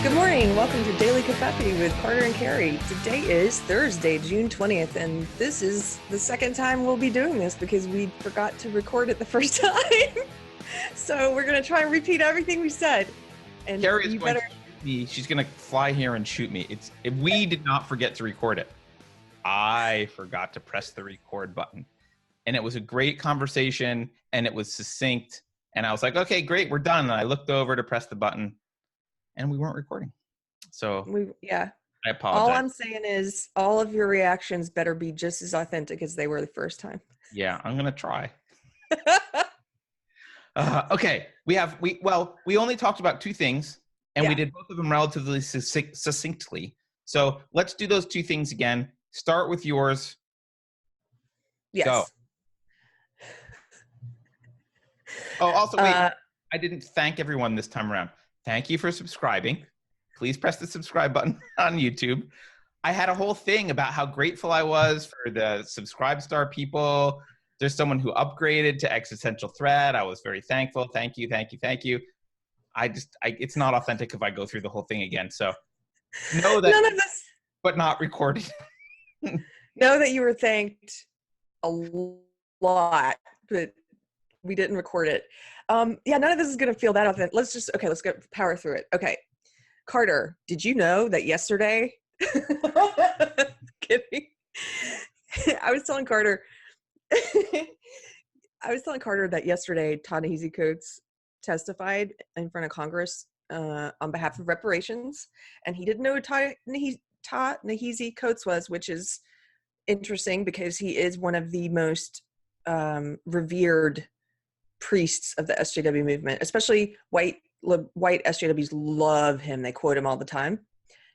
Good morning. Welcome to Daily Covfefe with Carter and Keri. Today is Thursday, June 20th, and this is the second time we'll be doing this because we forgot to record it the first time. So we're going to try and repeat everything we said. And Keri is going to shoot me. She's going to fly here and shoot me. We did not forget to record it. I forgot to press the record button. And it was a great conversation, and it was succinct. And I was like, okay, great, we're done. And I looked over to press the button, and we weren't recording. So I apologize. All I'm saying is all of your reactions better be just as authentic as they were the first time. Yeah, I'm going to try. Okay, we only talked about two things, and we did both of them relatively succinctly. So let's do those two things again. Start with yours. Yes. Go. Oh, also, wait, I didn't thank everyone this time around. Thank you for subscribing. Please press the subscribe button on YouTube. I had a whole thing about how grateful I was for the subscribe star people. There's someone who upgraded to existential threat. I was very thankful. Thank you, thank you, thank you. It's not authentic if I go through the whole thing again. So know that, none of this, but not recorded. know that you were thanked a lot, but we didn't record it. None of this is going to feel that authentic. Let's go power through it. Okay. Carter, did you know that yesterday, kidding. I was telling Carter that yesterday Ta-Nehisi Coates testified in front of Congress on behalf of reparations, and he didn't know who Ta-Nehisi Coates was, which is interesting because he is one of the most revered priests of the SJW movement, especially white SJWs love him. They quote him all the time.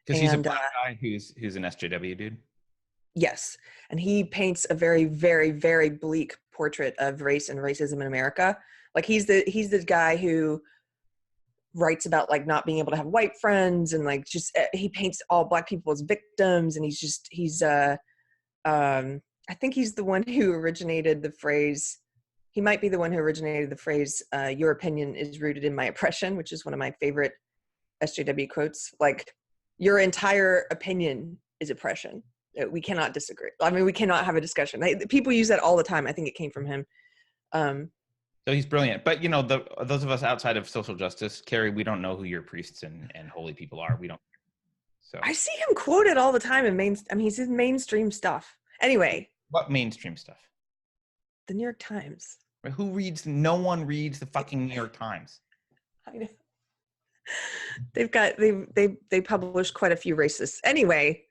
Because he's a black guy who's an SJW dude. Yes. And he paints a very, very, very bleak portrait of race and racism in America. Like he's the guy who writes about like not being able to have white friends, and like just he paints all black people as victims, and I think he's the one who originated the phrase. He might be the one who originated the phrase, your opinion is rooted in my oppression, which is one of my favorite SJW quotes. Like, your entire opinion is oppression. We cannot disagree. I mean, we cannot have a discussion. People use that all the time. I think it came from him. So he's brilliant. But, those of us outside of social justice, Keri, we don't know who your priests and holy people are. We don't. So I see him quoted all the time he's in mainstream stuff. Anyway. What mainstream stuff? The New York Times. Who reads? No one reads the fucking New York Times. I know. They published quite a few racists. Anyway,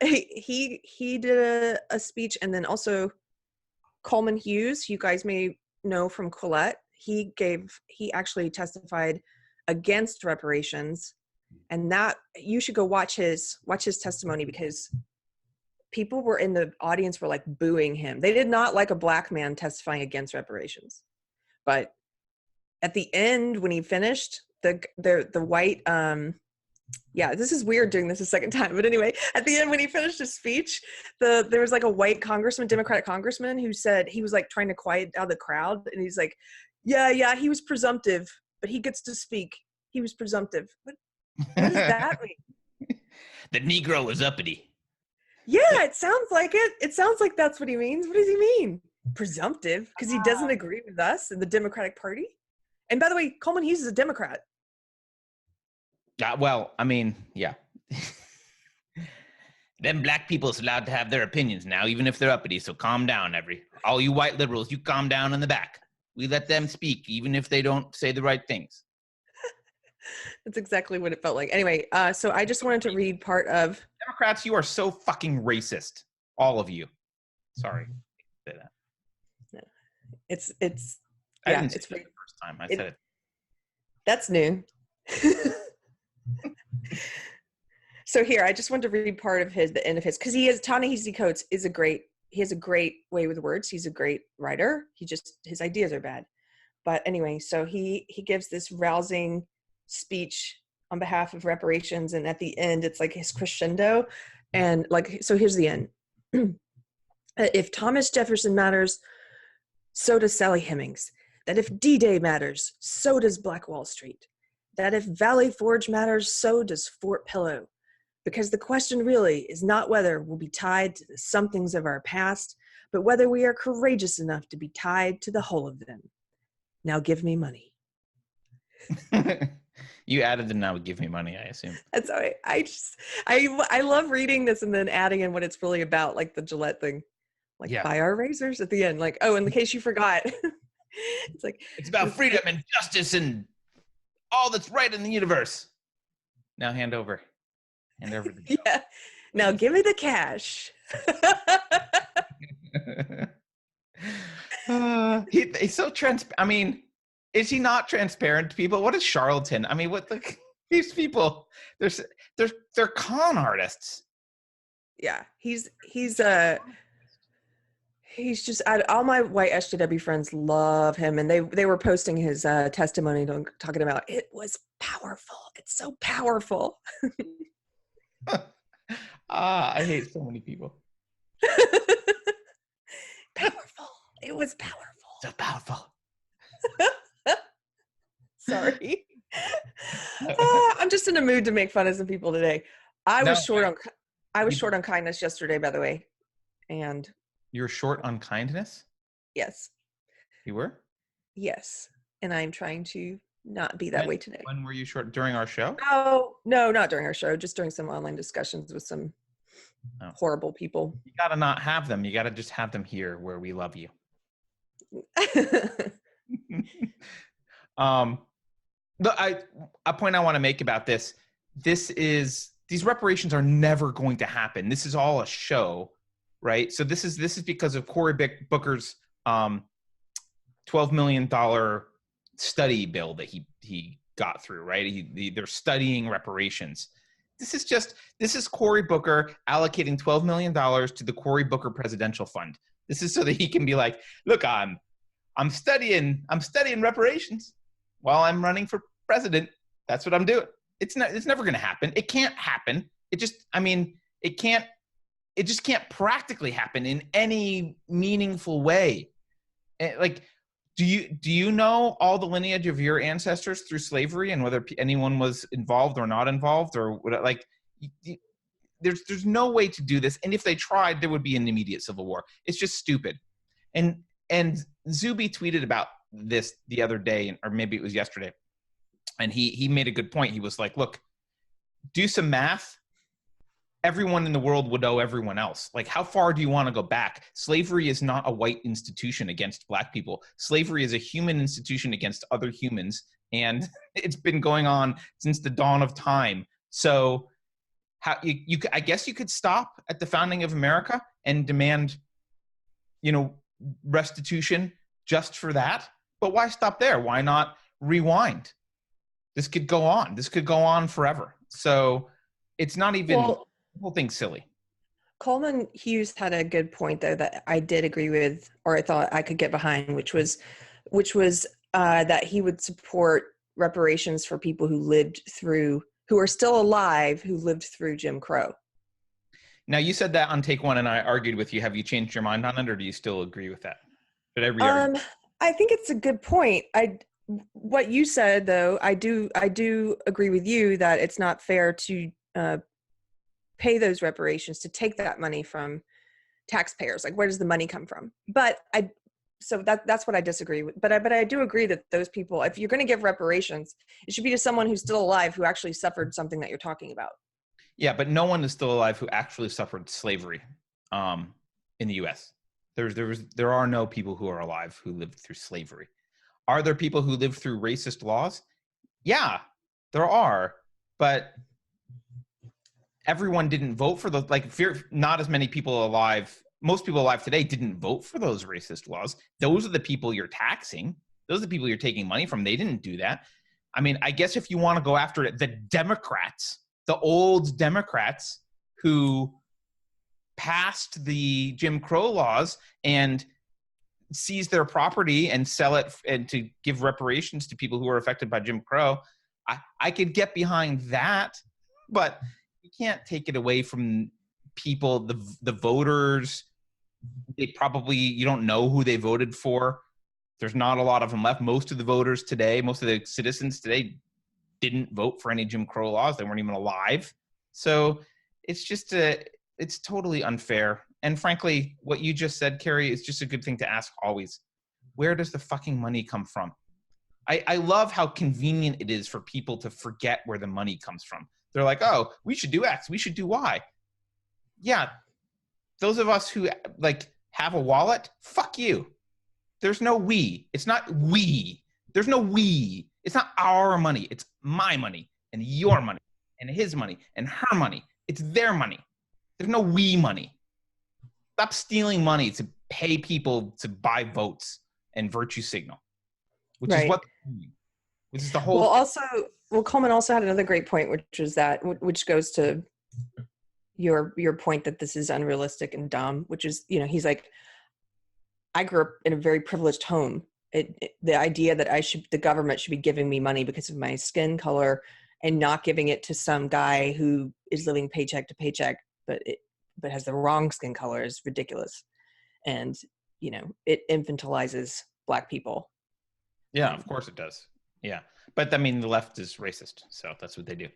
he did a speech, and then also Coleman Hughes, you guys may know from Colette, he actually testified against reparations, and that you should go watch his testimony, because people were in the audience were like booing him. They did not like a black man testifying against reparations. But at the end, when he finished, the white, this is weird doing this a second time. But anyway, at the end, when he finished his speech, there was like a white Democratic congressman who said, he was like trying to quiet down the crowd. And he's like, yeah, he was presumptive, but he gets to speak. He was presumptive. What does that mean? The Negro was uppity. Yeah, it sounds like it. It sounds like that's what he means. What does he mean? Presumptive? Because he doesn't agree with us in the Democratic Party? And by the way, Coleman Hughes is a Democrat. Well, I mean, yeah. Them black people's allowed to have their opinions now, even if they're uppity, so calm down, all you white liberals, you calm down in the back. We let them speak, even if they don't say the right things. That's exactly what it felt like. Anyway, so I just wanted to read part of... Democrats, you are so fucking racist. All of you. Sorry. Say that. No. It's I didn't say it the first time. I said it. That's new. So here, I just wanted to read part of the end of his, because Ta-Nehisi Coates he has a great way with words. He's a great writer. His ideas are bad. But anyway, so he gives this rousing speech on behalf of reparations, and at the end it's like his crescendo, and like, so here's the end. If Thomas Jefferson matters, so does Sally Hemings. That if D-Day matters, so does Black Wall Street. that if Valley Forge matters, so does Fort Pillow. Because the question really is not whether we'll be tied to the somethings of our past, but whether we are courageous enough to be tied to the whole of them. Now give me money. You added the now give me money, I assume. That's all right. I love reading this and then adding in what it's really about, like the Gillette thing. Like, yeah. Buy our razors at the end. Like, oh, in case you forgot. It's like, it's about freedom and justice and all that's right in the universe. Now hand over. Hand over the yeah. Now give me the cash. He's so transparent. I mean, is he not transparent to people? What is charlatan? I mean, what these people? They're con artists. Yeah, he's just, all my white SJW friends love him, and they were posting his testimony, talking about it was powerful. It's so powerful. I hate so many people. Powerful. It was powerful. So powerful. Sorry. I'm just in a mood to make fun of some people today. I was short on kindness yesterday, by the way. And you're short on kindness? Yes. You were? Yes. And I'm trying to not be that way today. When were you short? During our show? Oh, no, not during our show. Just during some online discussions with some horrible people. You got to not have them. You got to just have them here where we love you. A point I want to make about this these reparations are never going to happen. This is all a show, right? So this is because of Cory Booker's $12 million study bill that he got through, right? They're studying reparations. This is Cory Booker allocating $12 million to the Cory Booker Presidential Fund. This is so that he can be like, look, I'm studying reparations while I'm running for president. That's what I'm doing. It's never going to happen. It can't happen. It just can't practically happen in any meaningful way. Like, do you know all the lineage of your ancestors through slavery and whether anyone was involved or not involved or what, like, there's no way to do this. And if they tried, there would be an immediate civil war. It's just stupid. And Zuby tweeted about this the other day, or maybe it was yesterday. And he made a good point. He was like, look, do some math. Everyone in the world would owe everyone else. Like, how far do you want to go back? Slavery is not a white institution against black people. Slavery is a human institution against other humans. And it's been going on since the dawn of time. So I guess you could stop at the founding of America and demand, restitution just for that. But why stop there? Why not rewind? This could go on. This could go on forever. So it's not even, people think silly. Coleman Hughes had a good point, though, that I did agree with, or I thought I could get behind, which was that he would support reparations for people who are still alive, who lived through Jim Crow. Now, you said that on Take One, and I argued with you. Have you changed your mind on it, or do you still agree with that? Did I re-argue? I think it's a good point. What you said, though, I do agree with you that it's not fair to pay those reparations, to take that money from taxpayers. Like, where does the money come from? But so that's what I disagree with. But I do agree that those people, if you're going to give reparations, it should be to someone who's still alive who actually suffered something that you're talking about. Yeah, but no one is still alive who actually suffered slavery in the U.S. There are no people who are alive who lived through slavery. Are there people who lived through racist laws? Yeah, there are. But everyone didn't vote for those. Like, not as many people alive. Most people alive today didn't vote for those racist laws. Those are the people you're taxing. Those are the people you're taking money from. They didn't do that. I mean, I guess if you want to go after it, the Democrats, the old Democrats who passed the Jim Crow laws and seize their property and sell it and to give reparations to people who were affected by Jim Crow, I could get behind that, but you can't take it away from people, the voters. You don't know who they voted for. There's not a lot of them left. Most of the voters today, most of the citizens today didn't vote for any Jim Crow laws. They weren't even alive. So it's just it's totally unfair. And frankly, what you just said, Keri, is just a good thing to ask always. Where does the fucking money come from? I love how convenient it is for people to forget where the money comes from. They're like, oh, we should do X, we should do Y. Yeah, those of us who like have a wallet, fuck you. There's no we. It's not we. There's no we. It's not our money. It's my money and your money and his money and her money. It's their money. There's no we money. Stop stealing money to pay people to buy votes and virtue signal, which is what, which is the whole. Coleman also had another great point, which goes to your point that this is unrealistic and dumb, which is, he's like, I grew up in a very privileged home. The idea that the government should be giving me money because of my skin color and not giving it to some guy who is living paycheck to paycheck, but has the wrong skin color is ridiculous. And, it infantilizes Black people. Yeah, of course it does. Yeah. But I mean, the left is racist. So that's what they do.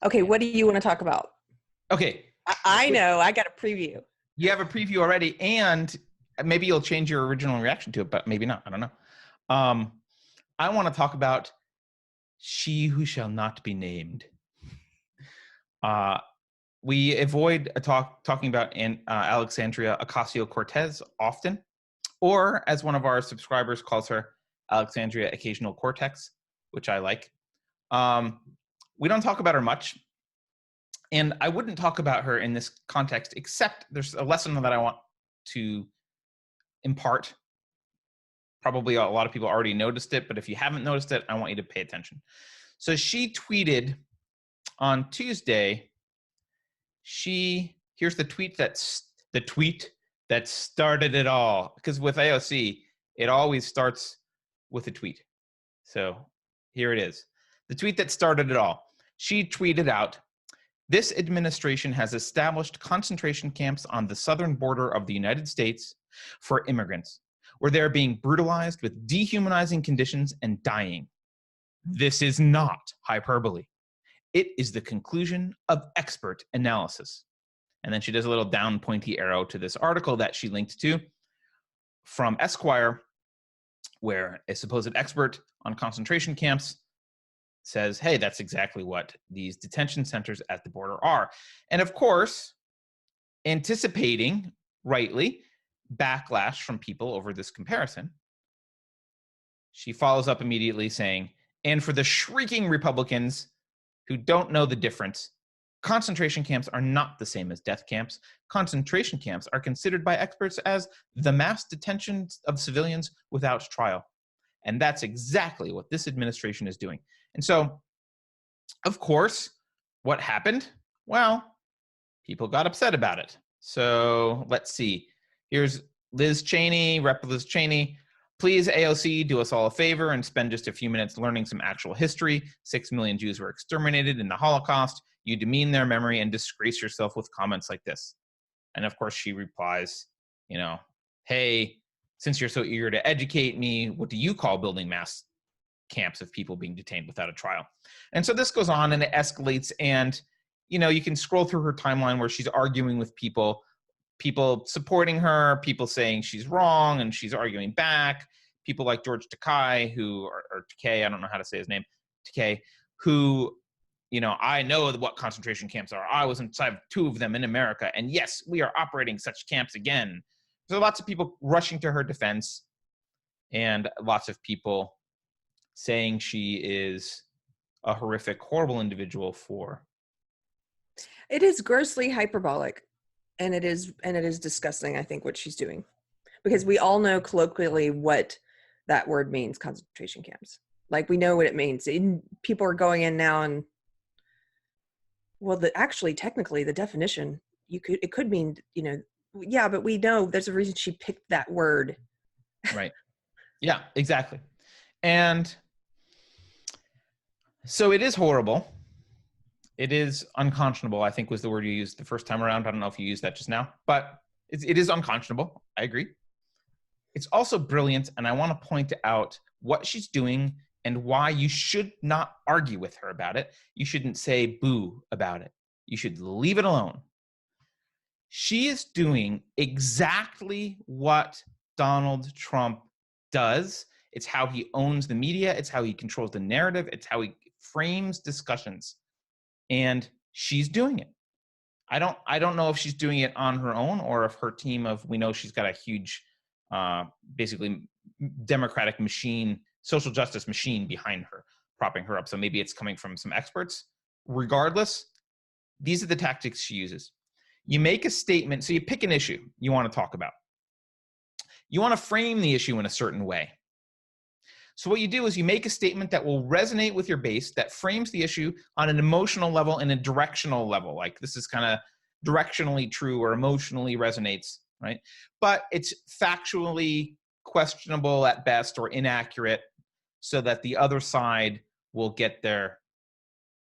Okay. What do you want to talk about? Okay. I know. I got a preview. You have a preview already, and maybe you'll change your original reaction to it, but maybe not. I don't know. I want to talk about She Who Shall Not Be Named. We avoid talking about Alexandria Ocasio-Cortez often, or as one of our subscribers calls her, Alexandria Occasional Cortex, which I like. We don't talk about her much. And I wouldn't talk about her in this context, except there's a lesson that I want to impart. Probably a lot of people already noticed it, but if you haven't noticed it, I want you to pay attention. So she tweeted on Tuesday, here's the tweet that started it all. Because with AOC, it always starts with a tweet. So here it is. The tweet that started it all. She tweeted out, "This administration has established concentration camps on the southern border of the United States for immigrants, where they are being brutalized with dehumanizing conditions and dying. This is not hyperbole. It is the conclusion of expert analysis." And then she does a little down pointy arrow to this article that she linked to from Esquire, where a supposed expert on concentration camps says, hey, that's exactly what these detention centers at the border are. And of course, anticipating, rightly, backlash from people over this comparison, she follows up immediately saying, and for the shrieking Republicans who don't know the difference, concentration camps are not the same as death camps. Concentration camps are considered by experts as the mass detention of civilians without trial. And that's exactly what this administration is doing. And so, of course, what happened? Well, people got upset about it. So let's see. Here's Liz Cheney, Rep. Liz Cheney. Please, AOC, do us all a favor and spend just a few minutes learning some actual history. 6 million Jews were exterminated in the Holocaust. You demean their memory and disgrace yourself with comments like this. And of course, she replies, hey, since you're so eager to educate me, what do you call building mass camps of people being detained without a trial? And so this goes on and it escalates. And, you can scroll through her timeline where she's arguing with people supporting her, people saying she's wrong and she's arguing back, people like George Takei, or Takei, I don't know how to say his name, Takei, who, I know what concentration camps are. I was inside 2 of them in America. And yes, we are operating such camps again. So lots of people rushing to her defense and lots of people saying she is a horrific, horrible individual for. It is grossly hyperbolic. And it is disgusting, I think, what she's doing. Because we all know colloquially what that word means, concentration camps. Like, we know what it means. People are going in now and, well, technically, the definition, it could mean, yeah, but we know there's a reason she picked that word. Right. Yeah, exactly. And so it is horrible. It is unconscionable, I think was the word you used the first time around. I don't know if you used that just now, but it is unconscionable. I agree. It's also brilliant, and I want to point out what she's doing and why you should not argue with her about it. You shouldn't say boo about it. You should leave it alone. She is doing exactly what Donald Trump does. It's how he owns the media. It's how he controls the narrative. It's how he frames discussions. And she's doing it. I don't know if she's doing it on her own or if her team of, we know she's got a huge, basically democratic machine, social justice machine behind her, propping her up. So maybe it's coming from some experts. Regardless, these are the tactics she uses. You make a statement, so you pick an issue you want to talk about. You want to frame the issue in a certain way. So what you do is you make a statement that will resonate with your base, that frames the issue on an emotional level and a directional level. Like this is kind of directionally true or emotionally resonates, right? But it's factually questionable at best or inaccurate so that the other side will get their,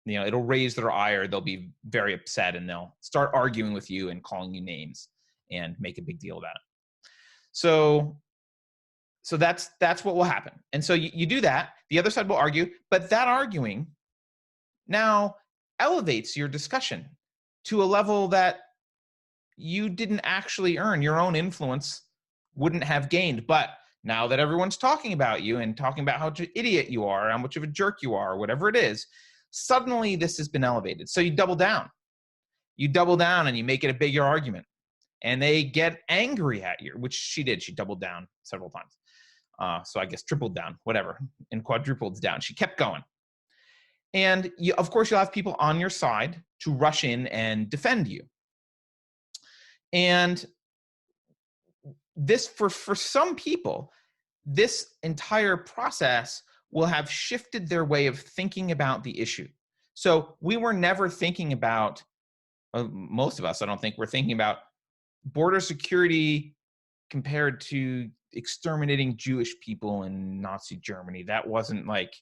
it'll raise their ire. They'll be very upset and they'll start arguing with you and calling you names and make a big deal about it. So that's what will happen. And so you do that, the other side will argue, but that arguing now elevates your discussion to a level that you didn't actually earn. Your own influence wouldn't have gained. But now that everyone's talking about you and talking about how much an idiot you are, how much of a jerk you are, whatever it is, suddenly this has been elevated. So you double down. You double down and you make it a bigger argument. And they get angry at you, which she did. She doubled down several times. So I guess tripled down, whatever, and quadrupled down. She kept going. And of course, you'll have people on your side to rush in and defend you. And this, for some people, this entire process will have shifted their way of thinking about the issue. So we were never thinking about, most of us, I don't think, we're thinking about border security compared to exterminating Jewish people in Nazi Germany. That wasn't like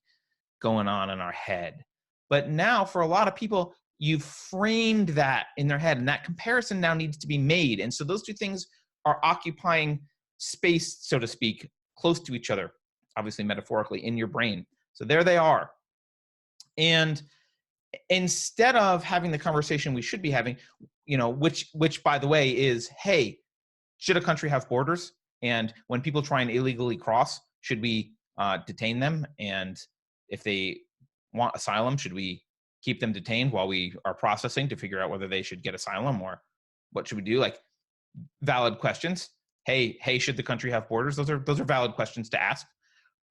going on in our head. But now for a lot of people, you've framed that in their head and that comparison now needs to be made. And so those two things are occupying space, so to speak, close to each other, obviously metaphorically in your brain. So there they are. And instead of having the conversation we should be having, which by the way is, hey, should a country have borders? And when people try and illegally cross, should we detain them? And if they want asylum, should we keep them detained while we are processing to figure out whether they should get asylum, or what should we do? Like valid questions. Hey, should the country have borders? Those are valid questions to ask.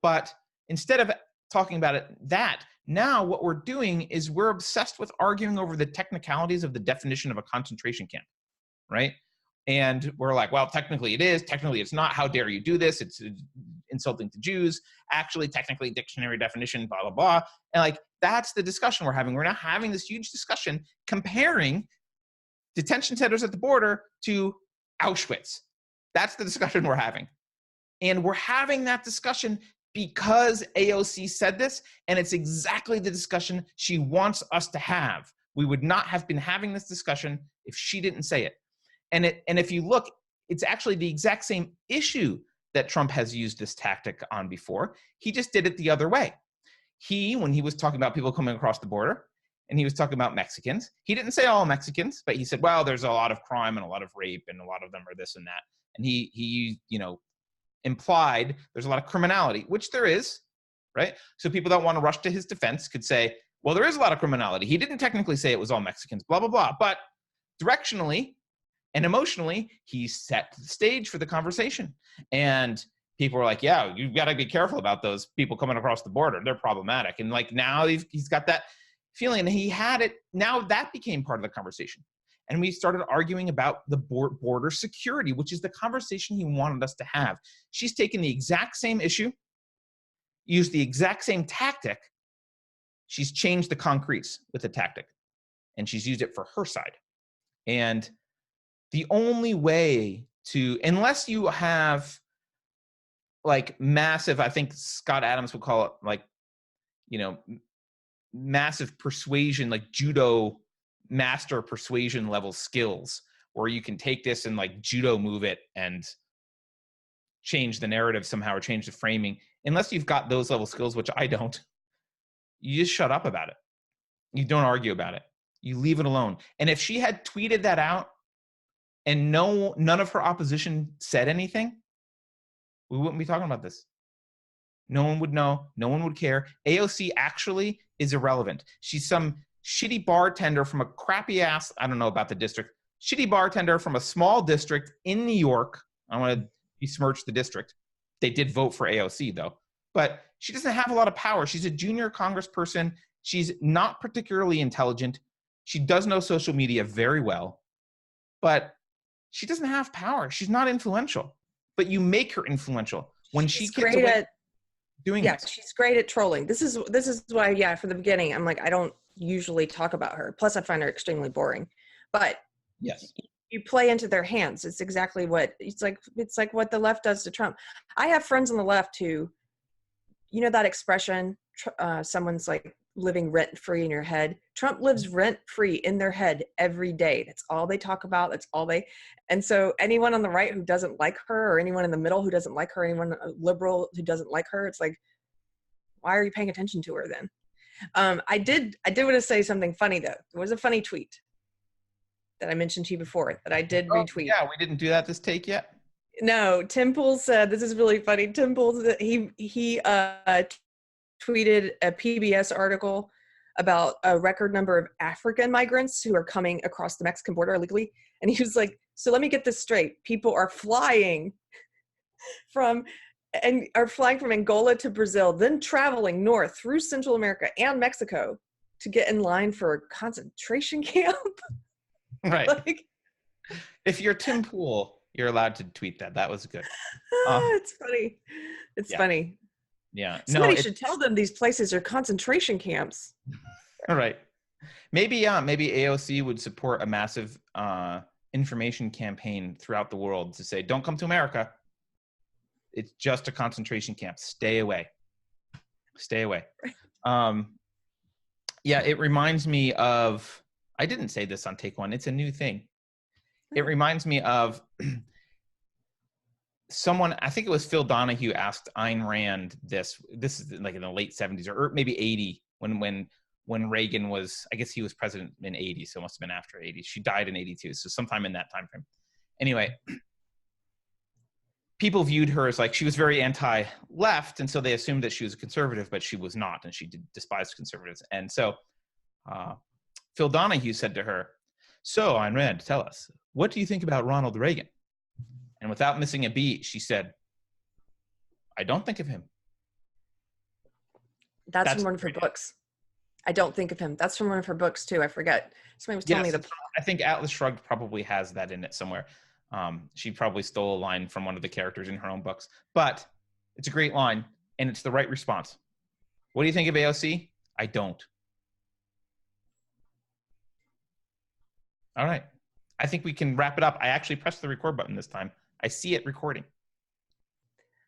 But instead of talking about it, now what we're doing is we're obsessed with arguing over the technicalities of the definition of a concentration camp, right? And we're like, well, technically it is, technically it's not. How dare you do this? It's insulting to Jews. Actually, technically, dictionary definition, blah, blah, blah. And like, that's the discussion we're having. We're now having this huge discussion comparing detention centers at the border to Auschwitz. That's the discussion we're having. And we're having that discussion because AOC said this, and it's exactly the discussion she wants us to have. We would not have been having this discussion if she didn't say it. And if you look, it's actually the exact same issue that Trump has used this tactic on before. He just did it the other way. When he was talking about people coming across the border, and he was talking about Mexicans, he didn't say all Mexicans, but he said, well, there's a lot of crime and a lot of rape, and a lot of them are this and that. And he implied there's a lot of criminality, which there is, right? So people that want to rush to his defense could say, well, there is a lot of criminality. He didn't technically say it was all Mexicans, blah, blah, blah. But directionally and emotionally, he set the stage for the conversation. And people were like, yeah, you've got to be careful about those people coming across the border. They're problematic. And like now he's got that feeling, and he had it. Now that became part of the conversation. And we started arguing about the border security, which is the conversation he wanted us to have. She's taken the exact same issue, used the exact same tactic. She's changed the concretes with the tactic, and she's used it for her side. And the only way to, unless you have like massive, I think Scott Adams would call it like, massive persuasion, like judo master persuasion level skills, where you can take this and like judo move it and change the narrative somehow or change the framing. Unless you've got those level skills, which I don't, you just shut up about it. You don't argue about it. You leave it alone. And if she had tweeted that out and none of her opposition said anything, we wouldn't be talking about this. No one would know. No one would care. AOC actually is irrelevant. She's some shitty bartender from a crappy ass, I don't know about the district, shitty bartender from a small district in New York. I want to besmirch the district. They did vote for AOC though. But she doesn't have a lot of power. She's a junior congressperson. She's not particularly intelligent. She does know social media very well. But she doesn't have power. She's not influential. But you make her influential. When she gets away at doing this. She's great at trolling. This is why, from the beginning, I'm like, I don't usually talk about her. Plus, I find her extremely boring. But yes, you play into their hands. It's exactly what it's like what the left does to Trump. I have friends on the left who, you know, that expression, someone's like living rent free in your head. Trump lives rent free in their head every day. That's all they talk about. That's all they. And so anyone on the right who doesn't like her, or anyone in the middle who doesn't like her, anyone liberal who doesn't like her, it's like, why are you paying attention to her then? I did want to say something funny though. There was a funny tweet that I mentioned to you before that I did retweet. Yeah, we didn't do that this take yet. No, Tim Pool said, this is really funny. Tim Pool, he tweeted a PBS article about a record number of African migrants who are coming across the Mexican border illegally. And he was like, so let me get this straight. People are flying from Angola to Brazil, then traveling north through Central America and Mexico to get in line for a concentration camp. Right. Like, if you're Tim Pool, you're allowed to tweet that. That was good. It's funny. It's funny. Yeah. Somebody should tell them these places are concentration camps. All right. Maybe AOC would support a massive information campaign throughout the world to say, don't come to America. It's just a concentration camp. Stay away. Stay away. Yeah, it reminds me of, I didn't say this on Take One. It's a new thing. It reminds me of someone, I think it was Phil Donahue, asked Ayn Rand this is like in the late 70s or maybe 80 when Reagan was, I guess he was president in 80, so it must have been after 80. She died in 82, so sometime in that time frame. Anyway, people viewed her as like, she was very anti-left, and so they assumed that she was a conservative, but she was not, and she despised conservatives. And so Phil Donahue said to her, so Ayn Rand, tell us, what do you think about Ronald Reagan? And without missing a beat, she said, I don't think of him. That's from one of her books. I don't think of him. That's from one of her books too. I forget. Somebody was telling me I think Atlas Shrugged probably has that in it somewhere. She probably stole a line from one of the characters in her own books. But it's a great line, and it's the right response. What do you think of AOC? I don't. All right. I think we can wrap it up. I actually pressed the record button this time. I see it recording.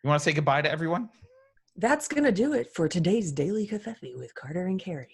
You want to say goodbye to everyone? That's going to do it for today's Daily Covfefe with Carter and Keri.